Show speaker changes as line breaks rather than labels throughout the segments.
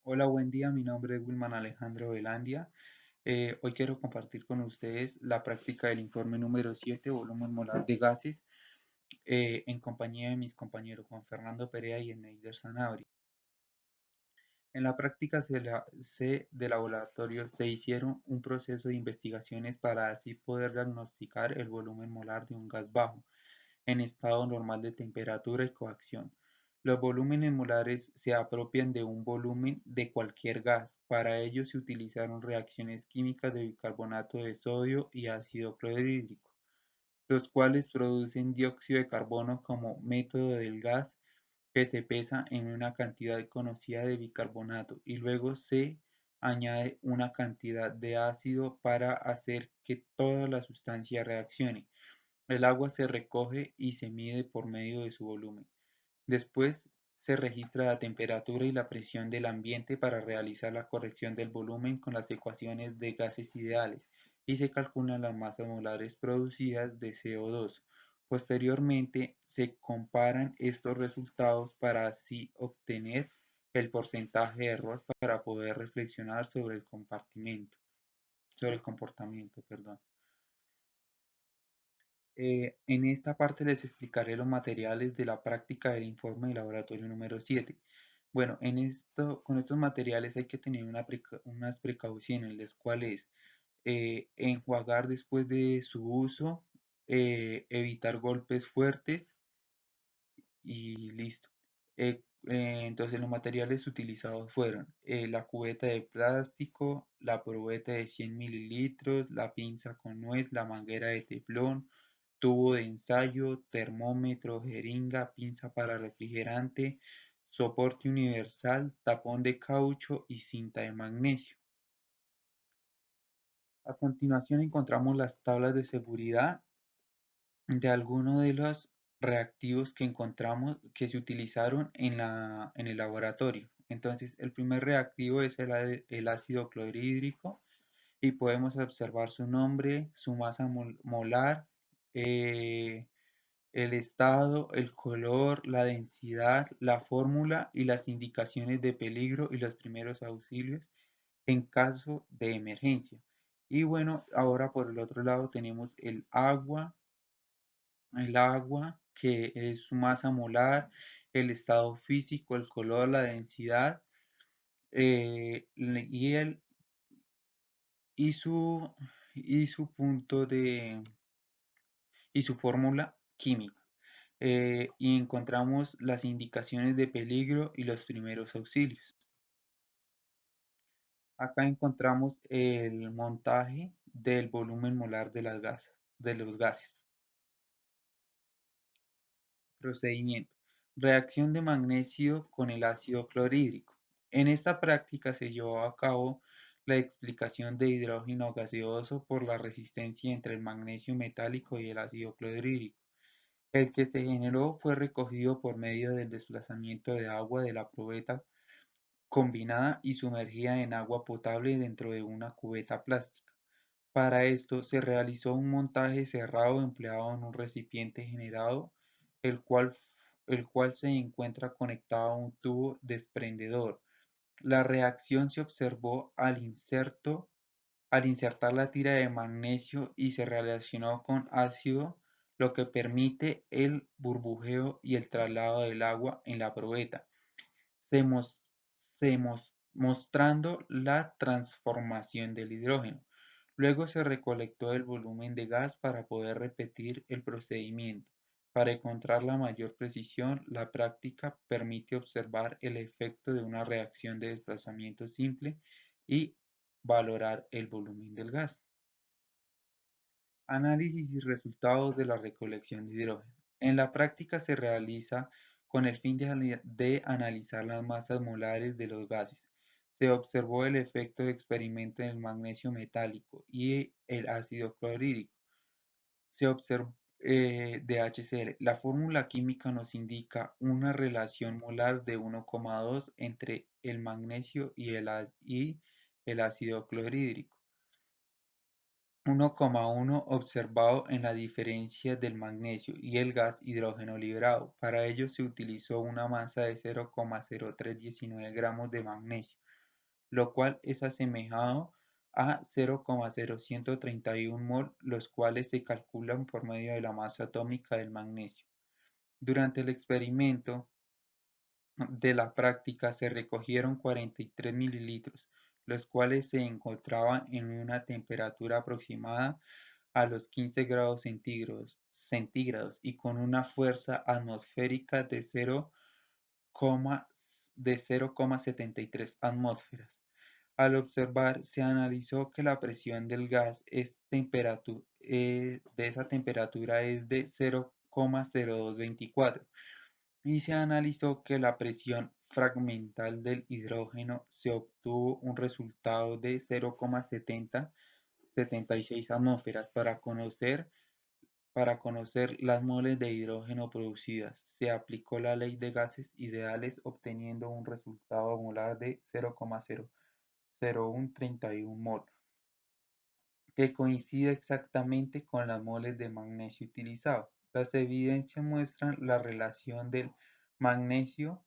Hola, buen día. Mi nombre es Wilman Alejandro Velandia. Hoy quiero compartir con ustedes la práctica del informe número 7, volumen molar de gases, en compañía de mis compañeros Juan Fernando Perea y Eneider Sanabria. En la práctica de laboratorio se hicieron un proceso de investigaciones para así poder diagnosticar el volumen molar de un gas bajo en estado normal de temperatura y coacción. Los volúmenes molares se apropian de un volumen de cualquier gas. Para ello se utilizaron reacciones químicas de bicarbonato de sodio y ácido clorhídrico, los cuales producen dióxido de carbono como método del gas que se pesa en una cantidad conocida de bicarbonato y luego se añade una cantidad de ácido para hacer que toda la sustancia reaccione. El agua se recoge y se mide por medio de su volumen. Después se registra la temperatura y la presión del ambiente para realizar la corrección del volumen con las ecuaciones de gases ideales y se calculan las masas molares producidas de CO2. Posteriormente se comparan estos resultados para así obtener el porcentaje de error para poder reflexionar sobre el comportamiento, perdón. En esta parte les explicaré los materiales de la práctica del informe de laboratorio número 7. Bueno, con estos materiales hay que tener unas precauciones, las cuales enjuagar después de su uso, evitar golpes fuertes y listo. Entonces los materiales utilizados fueron la cubeta de plástico, la probeta de 100 mililitros, la pinza con nuez, la manguera de teflón, tubo de ensayo, termómetro, jeringa, pinza para refrigerante, soporte universal, tapón de caucho y cinta de magnesio. A continuación encontramos las tablas de seguridad de algunos de los reactivos que encontramos que se utilizaron en el laboratorio. Entonces, el primer reactivo es el ácido clorhídrico y podemos observar su nombre, su masa molar, eh, el estado, el color, la densidad, la fórmula y las indicaciones de peligro y los primeros auxilios en caso de emergencia. Y bueno, ahora por el otro lado tenemos el agua, que es su masa molar, el estado físico, el color, la densidad, y, y su, y su punto y su fórmula química. Y encontramos las indicaciones de peligro y los primeros auxilios. Acá encontramos el montaje del volumen molar de los gases. Procedimiento. Reacción de magnesio con el ácido clorhídrico. En esta práctica se llevó a cabo la explicación de hidrógeno gaseoso por la resistencia entre el magnesio metálico y el ácido clorhídrico. El que se generó fue recogido por medio del desplazamiento de agua de la probeta combinada y sumergida en agua potable dentro de una cubeta plástica. Para esto se realizó un montaje cerrado empleado en un recipiente generado, el cual, el cual se encuentra conectado a un tubo desprendedor. La reacción se observó al insertar la tira de magnesio y se relacionó con ácido, lo que permite el burbujeo y el traslado del agua en la probeta, se mos- mostrando la transformación del hidrógeno. Luego se recolectó el volumen de gas para poder repetir el procedimiento. Para encontrar la mayor precisión, la práctica permite observar el efecto de una reacción de desplazamiento simple y valorar el volumen del gas. Análisis y resultados de la recolección de hidrógeno. En la práctica se realiza con el fin de analizar las masas molares de los gases. Se observó el efecto de experimento en el magnesio metálico y el ácido clorhídrico. Se observó de HCl. La fórmula química nos indica una relación molar de 1,2 entre el magnesio y el ácido clorhídrico. 1,1 observado en la diferencia del magnesio y el gas hidrógeno liberado. Para ello se utilizó una masa de 0,0319 gramos de magnesio, lo cual es asemejado a 0,0131 mol, los cuales se calculan por medio de la masa atómica del magnesio. Durante el experimento de la práctica se recogieron 43 mililitros, los cuales se encontraban en una temperatura aproximada a los 15 grados centígrados y con una fuerza atmosférica de 0,73 atmósferas. Al observar, se analizó que la presión del gas de esa temperatura es de 0,0224 y se analizó que la presión fragmental del hidrógeno se obtuvo un resultado de 0,76 atmósferas. Para conocer las moles de hidrógeno producidas, se aplicó la ley de gases ideales obteniendo un resultado molar de 0,00131 mol, que coincide exactamente con las moles de magnesio utilizado. Las evidencias muestran la relación del magnesio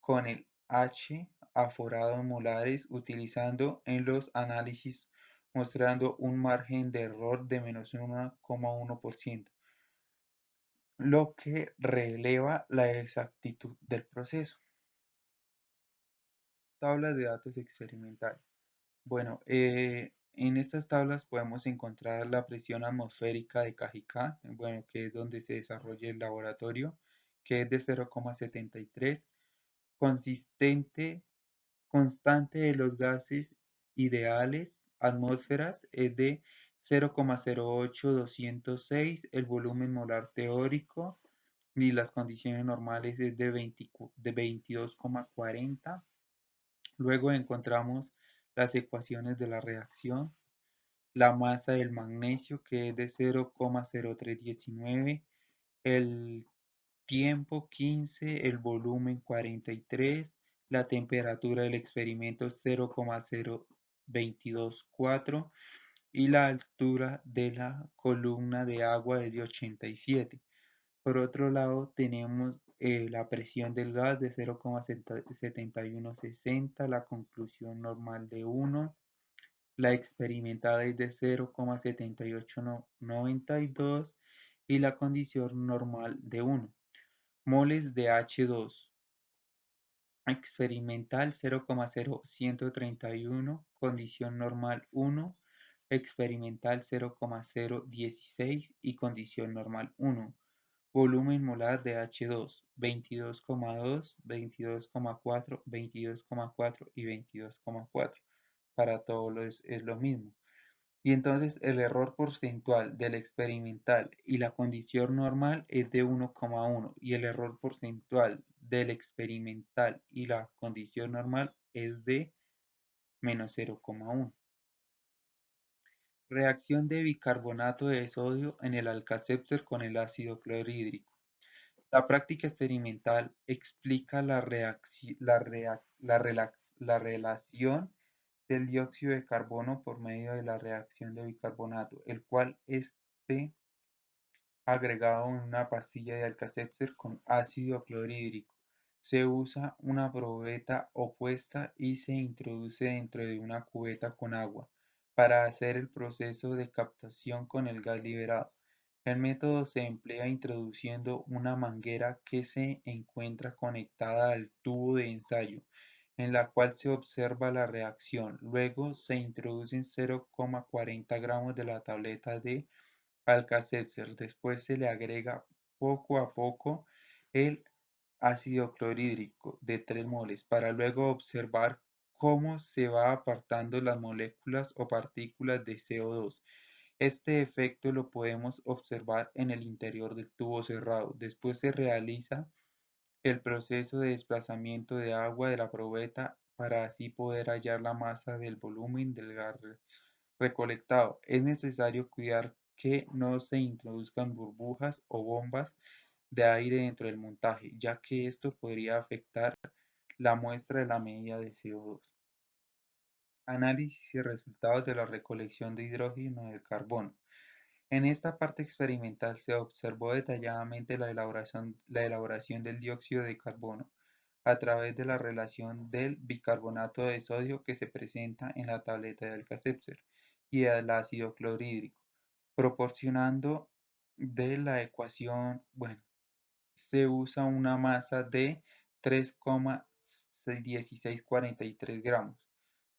con el H aforado molares utilizando en los análisis, mostrando un margen de error de menos 1,1%, lo que releva la exactitud del proceso. Tablas de datos experimentales. Bueno, en estas tablas podemos encontrar la presión atmosférica de Cajicá, bueno, que es donde se desarrolla el laboratorio, que es de 0,73, consistente, constante de los gases ideales, atmósferas, es de 0,08206, el volumen molar teórico y las condiciones normales es de 22,40. Luego encontramos las ecuaciones de la reacción, la masa del magnesio que es de 0,0319, el tiempo 15, el volumen 43, la temperatura del experimento 0,0224 y la altura de la columna de agua es de 87. Por otro lado, tenemos la presión del gas de 0,7160, la conclusión normal de 1, la experimentada es de 0,7892 y la condición normal de 1. Moles de H2, experimental 0,0131, condición normal 1, experimental 0,016 y condición normal 1. Volumen molar de H2, 22,2, 22,4, 22,4 y 22,4. Para todos es lo mismo. Y entonces el error porcentual del experimental y la condición normal es de 1,1 y el error porcentual del experimental y la condición normal es de menos 0,1. Reacción de bicarbonato de sodio en el Alka-Seltzer con el ácido clorhídrico. La práctica experimental explica la relación del dióxido de carbono por medio de la reacción de bicarbonato, el cual esté agregado en una pastilla de Alka-Seltzer con ácido clorhídrico. Se usa una probeta opuesta y se introduce dentro de una cubeta con agua para hacer el proceso de captación con el gas liberado. El método se emplea introduciendo una manguera que se encuentra conectada al tubo de ensayo, en la cual se observa la reacción. Luego se introducen 0,40 gramos de la tableta de Alka-Seltzer. Después se le agrega poco a poco el ácido clorhídrico de 3 moles para luego observar cómo se va apartando las moléculas o partículas de CO2. Este efecto lo podemos observar en el interior del tubo cerrado. Después se realiza el proceso de desplazamiento de agua de la probeta para así poder hallar la masa del volumen del gas recolectado. Es necesario cuidar que no se introduzcan burbujas o bombas de aire dentro del montaje, ya que esto podría afectar la muestra de la medida de CO2. Análisis y resultados de la recolección de hidrógeno del carbono. En esta parte experimental se observó detalladamente la elaboración del dióxido de carbono a través de la relación del bicarbonato de sodio que se presenta en la tableta de Alka-Seltzer y el ácido clorhídrico, proporcionando de la ecuación, bueno, se usa una masa de 3,1643 gramos.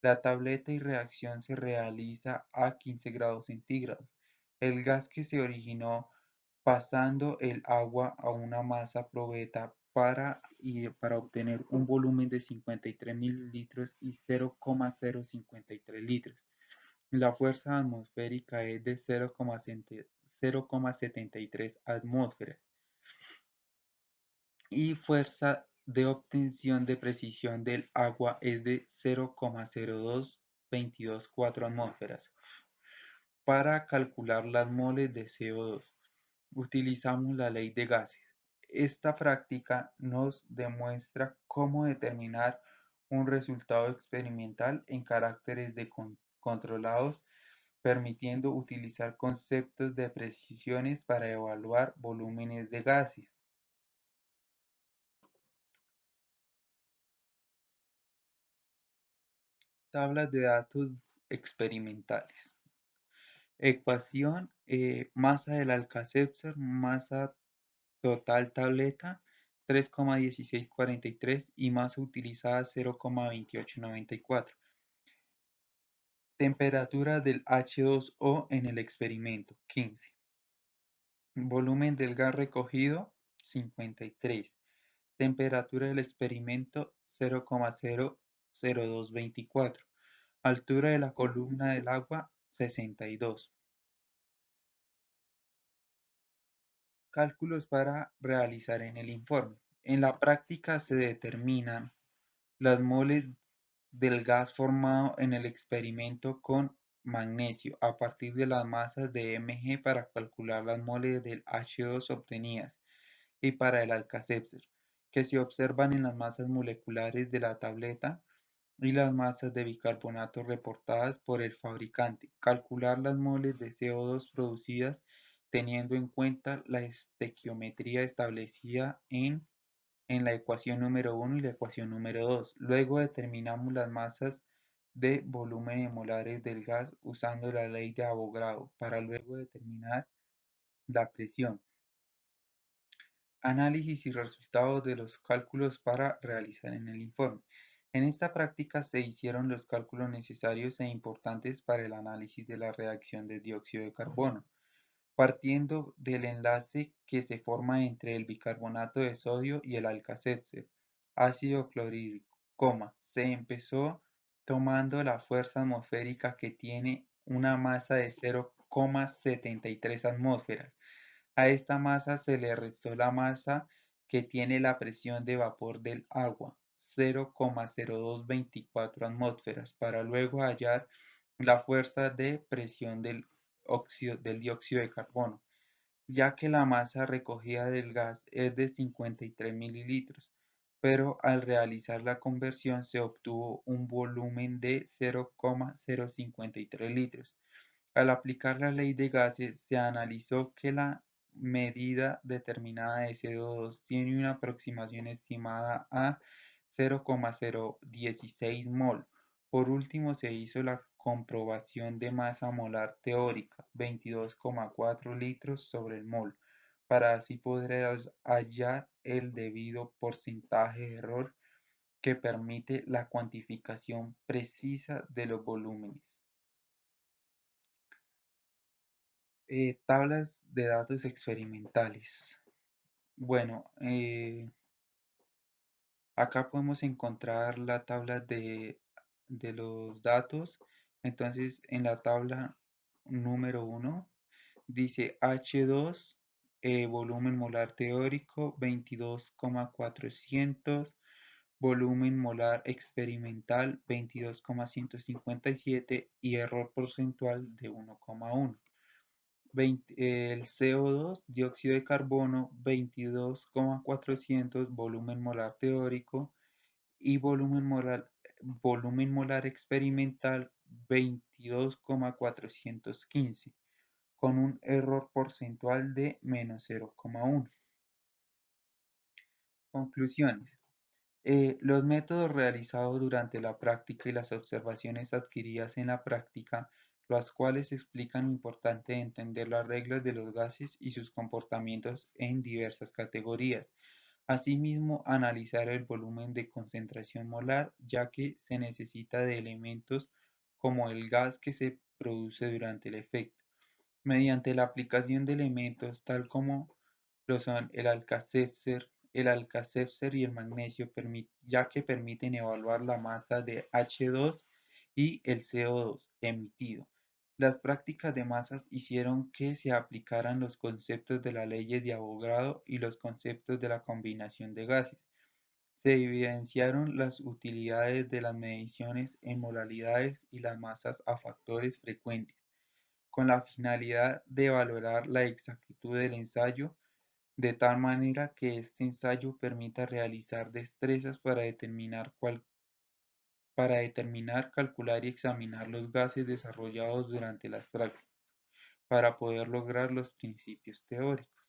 La tableta y reacción se realiza a 15 grados centígrados. El gas que se originó pasando el agua a una masa probeta para obtener un volumen de 53 mililitros y 0,053 litros. La fuerza atmosférica es de 0,73 atmósferas y fuerza de obtención de precisión del agua es de 0,02224 atmósferas. Para calcular las moles de CO2, utilizamos la ley de gases. Esta práctica nos demuestra cómo determinar un resultado experimental en caracteres controlados, permitiendo utilizar conceptos de precisiones para evaluar volúmenes de gases. Tablas de datos experimentales. Ecuación, masa del Alka-Seltzer, masa total tableta 3,1643 y masa utilizada 0,2894. Temperatura del H2O en el experimento 15. Volumen del gas recogido 53. Temperatura del experimento 0,00224. Altura de la columna del agua 62. Cálculos para realizar en el informe. En la práctica se determinan las moles del gas formado en el experimento con magnesio a partir de las masas de Mg para calcular las moles del H2 obtenidas y para el Alka-Seltzer, que se observan en las masas moleculares de la tableta y las masas de bicarbonato reportadas por el fabricante. Calcular las moles de CO2 producidas teniendo en cuenta la estequiometría establecida en la ecuación número 1 y la ecuación número 2. Luego determinamos las masas de volúmenes molares del gas usando la ley de Avogadro para luego determinar la presión. Análisis y resultados de los cálculos para realizar en el informe. En esta práctica se hicieron los cálculos necesarios e importantes para el análisis de la reacción de dióxido de carbono, partiendo del enlace que se forma entre el bicarbonato de sodio y el Alka-Seltzer, ácido clorhídrico, se empezó tomando la fuerza atmosférica que tiene una masa de 0,73 atmósferas. A esta masa se le restó la masa que tiene la presión de vapor del agua, 0,0224 atmósferas, para luego hallar la fuerza de presión del dióxido de carbono, ya que la masa recogida del gas es de 53 mililitros, pero al realizar la conversión se obtuvo un volumen de 0,053 litros. Al aplicar la ley de gases, se analizó que la medida determinada de CO2 tiene una aproximación estimada a 0,016 mol. Por último, se hizo la comprobación de masa molar teórica, 22,4 litros sobre el mol, para así poder hallar el debido porcentaje de error que permite la cuantificación precisa de los volúmenes. Tablas de datos experimentales. Bueno, acá podemos encontrar la tabla de los datos. Entonces, en la tabla número 1 dice H2, volumen molar teórico 22,400, volumen molar experimental 22,157 y error porcentual de 1,1. El CO2, dióxido de carbono, 22,400 volumen molar teórico y volumen molar volumen molar experimental 22,415, con un error porcentual de -0,1. Conclusiones. Los métodos realizados durante la práctica y las observaciones adquiridas en la práctica, las cuales explican lo importante de entender las reglas de los gases y sus comportamientos en diversas categorías. Asimismo, analizar el volumen de concentración molar, ya que se necesita de elementos como el gas que se produce durante el efecto. Mediante la aplicación de elementos tal como lo son el Alka-Seltzer y el magnesio, ya que permiten evaluar la masa de H2 y el CO2 emitido. Las prácticas de masas hicieron que se aplicaran los conceptos de las leyes de Avogadro y los conceptos de la combinación de gases. Se evidenciaron las utilidades de las mediciones en molaridades y las masas a factores frecuentes, con la finalidad de valorar la exactitud del ensayo, de tal manera que este ensayo permita realizar destrezas para determinar, calcular y examinar los gases desarrollados durante las prácticas, para poder lograr los principios teóricos.